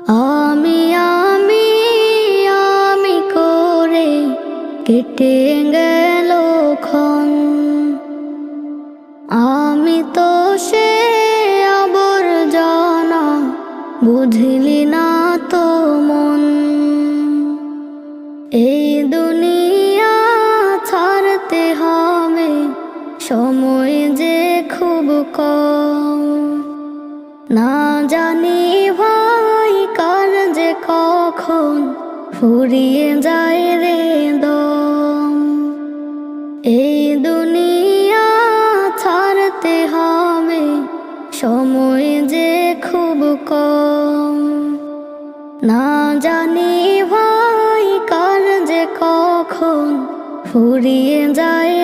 আমি আমি আমি করে কেটে গেল ক্ষণ। আমি তো সে আবর্জনা, বুঝলি না তো মন। এই দুনিয়া ছাড়তে হবে, সময় যে খুব কম। না জানি ভাই কার যে কখন ফুরিয়ে যায় রে দম। এই দুনিয়া ছাড়তে হবে, সময় যে খুব কম। না জানি ভাই কার যে কখন ফুরিয়ে যায়